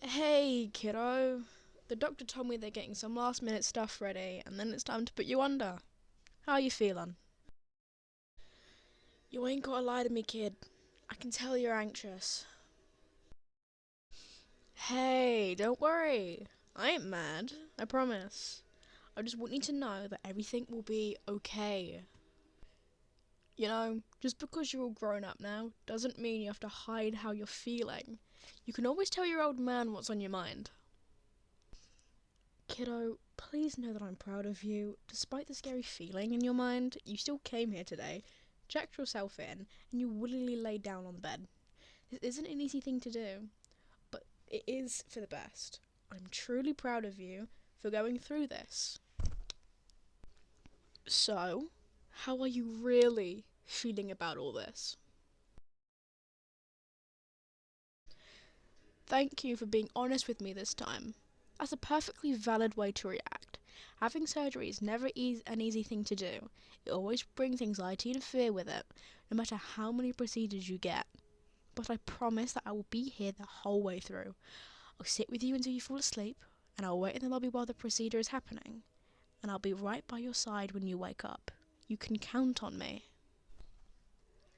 Hey, kiddo. The doctor told me they're getting some last minute stuff ready, and then it's time to put you under. How are you feeling? You ain't gotta lie to me, kid. I can tell you're anxious. Hey, don't worry. I ain't mad. I promise. I just want you to know that everything will be okay. Just because you're all grown up now doesn't mean you have to hide how you're feeling. You can always tell your old man what's on your mind. Kiddo, please know that I'm proud of you. Despite the scary feeling in your mind, you still came here today, checked yourself in, and you willingly laid down on the bed. This isn't an easy thing to do, but it is for the best. I'm truly proud of you for going through this. So, how are you really feeling about all this? Thank you for being honest with me this time. That's a perfectly valid way to react. Having surgery is never an easy thing to do. It always brings anxiety and fear with it, no matter how many procedures you get. But I promise that I will be here the whole way through. I'll sit with you until you fall asleep, and I'll wait in the lobby while the procedure is happening. And I'll be right by your side when you wake up. You can count on me.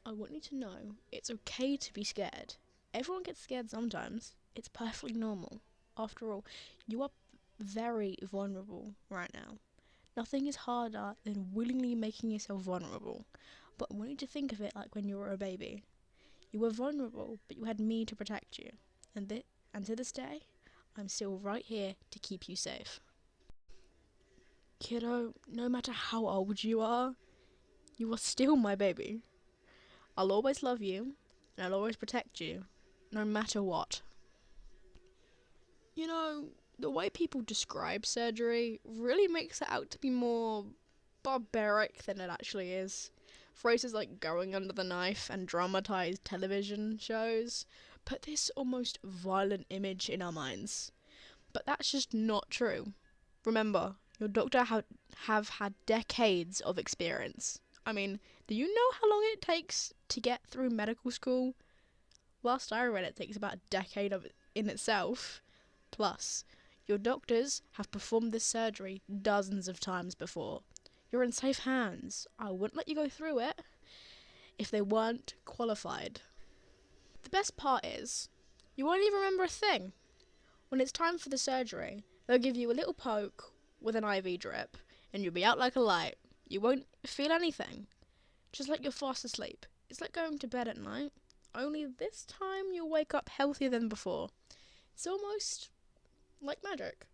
I want you to know it's okay to be scared. Everyone gets scared sometimes. It's perfectly normal. After all, you are very vulnerable right now. Nothing is harder than willingly making yourself vulnerable. But I want you to think of it like when you were a baby. You were vulnerable, but you had me to protect you. And to this day, I'm still right here to keep you safe. Kiddo, no matter how old you are still my baby. I'll always love you, and I'll always protect you, no matter what. The way people describe surgery really makes it out to be more barbaric than it actually is. Phrases like going under the knife and dramatized television shows put this almost violent image in our minds. But that's just not true. Remember, your doctor have had decades of experience. I mean, do you know how long it takes to get through medical school? Last I read, it takes about a decade of it in itself. Plus, your doctors have performed this surgery dozens of times before. You're in safe hands. I wouldn't let you go through it if they weren't qualified. The best part is, you won't even remember a thing. When it's time for the surgery, they'll give you a little poke with an IV drip, and you'll be out like a light. You won't feel anything. Just like you're fast asleep. It's like going to bed at night, only this time you'll wake up healthier than before. It's almost like magic.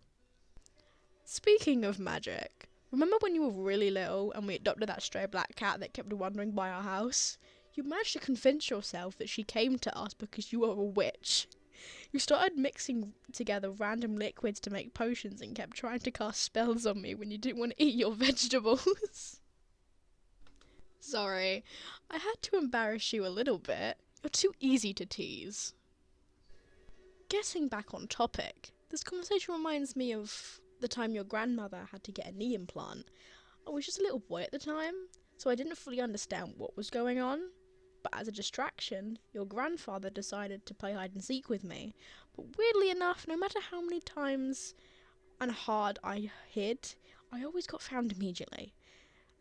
Speaking of magic, remember when you were really little and we adopted that stray black cat that kept wandering by our house? You managed to convince yourself that she came to us because you were a witch. You started mixing together random liquids to make potions and kept trying to cast spells on me when you didn't want to eat your vegetables. Sorry, I had to embarrass you a little bit. You're too easy to tease. Getting back on topic, this conversation reminds me of the time your grandmother had to get a knee implant. I was just a little boy at the time, so I didn't fully understand what was going on. But as a distraction, your grandfather decided to play hide and seek with me. But weirdly enough, no matter how many times and hard I hid, I always got found immediately.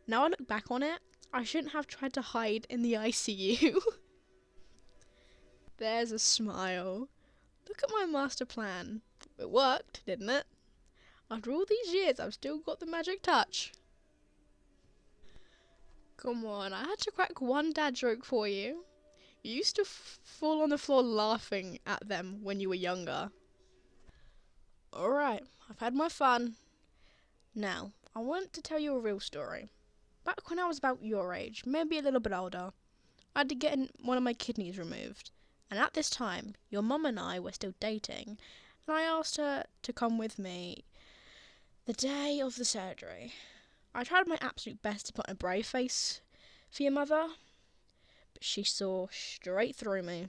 Now I look back on it, I shouldn't have tried to hide in the ICU. There's a smile. Look at my master plan. It worked, didn't it? After all these years, I've still got the magic touch. Come on, I had to crack one dad joke for you. You used to fall on the floor laughing at them when you were younger. Alright, I've had my fun. Now, I want to tell you a real story. Back when I was about your age, maybe a little bit older, I had to get one of my kidneys removed. And at this time, your mum and I were still dating, and I asked her to come with me the day of the surgery. I tried my absolute best to put on a brave face for your mother, but she saw straight through me.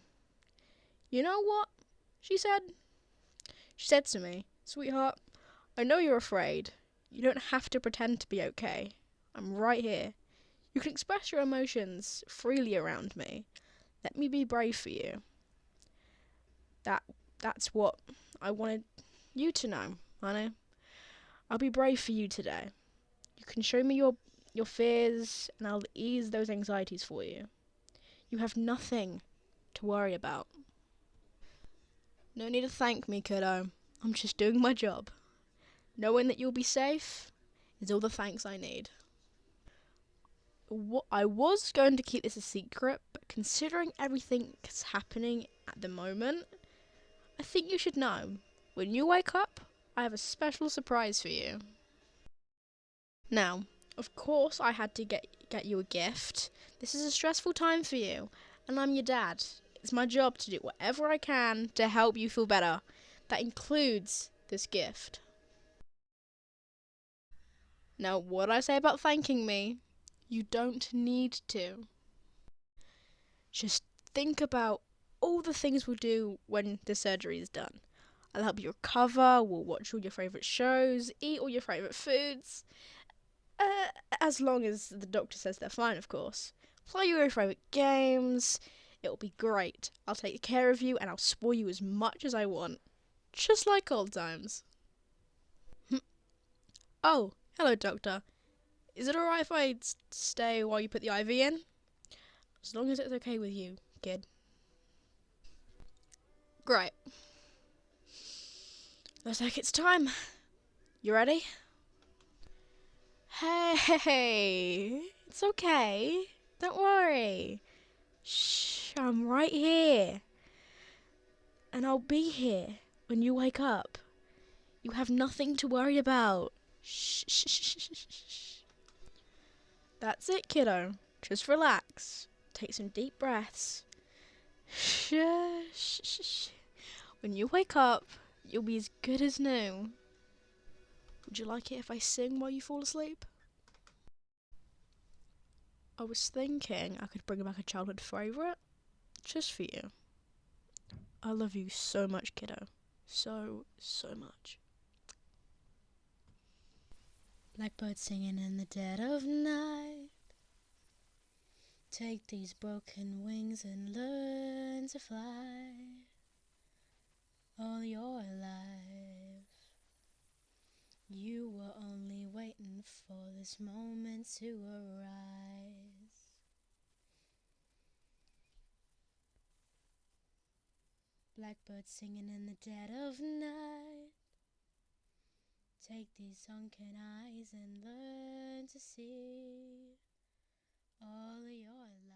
You know what? She said. She said to me, "Sweetheart, I know you're afraid. You don't have to pretend to be okay. I'm right here. You can express your emotions freely around me. Let me be brave for you." That's what I wanted you to know, honey. I'll be brave for you today. You can show me your fears, and I'll ease those anxieties for you. You have nothing to worry about. No need to thank me, kiddo. I'm just doing my job. Knowing that you'll be safe is all the thanks I need. I was going to keep this a secret, but considering everything that's happening at the moment, I think you should know. When you wake up, I have a special surprise for you. Now, of course I had to get you a gift. This is a stressful time for you, and I'm your dad. It's my job to do whatever I can to help you feel better. That includes this gift. Now, what I say about thanking me, you don't need to. Just think about all the things we'll do when the surgery is done. I'll help you recover, we'll watch all your favourite shows, eat all your favourite foods. As long as the doctor says they're fine, of course. Play your favourite games. It'll be great. I'll take care of you and I'll spoil you as much as I want. Just like old times. Oh, hello, doctor. Is it alright if I stay while you put the IV in? As long as it's okay with you, kid. Great. Looks like it's time. You ready? Hey, it's okay. Don't worry. Shh, I'm right here. And I'll be here when you wake up. You have nothing to worry about. Shh, shh, shh, shh, shh, shh. That's it, kiddo. Just relax. Take some deep breaths. Shh, shh, shh, shh. When you wake up, you'll be as good as new. Would you like it if I sing while you fall asleep? I was thinking I could bring back a childhood favourite just for you. I love you so much, kiddo. So, so much. Blackbird singing in the dead of night. Take these broken wings and learn to fly. All your life you were only waiting for this moment to arise. Blackbird singing in the dead of night. Take these sunken eyes and learn to see all of your life.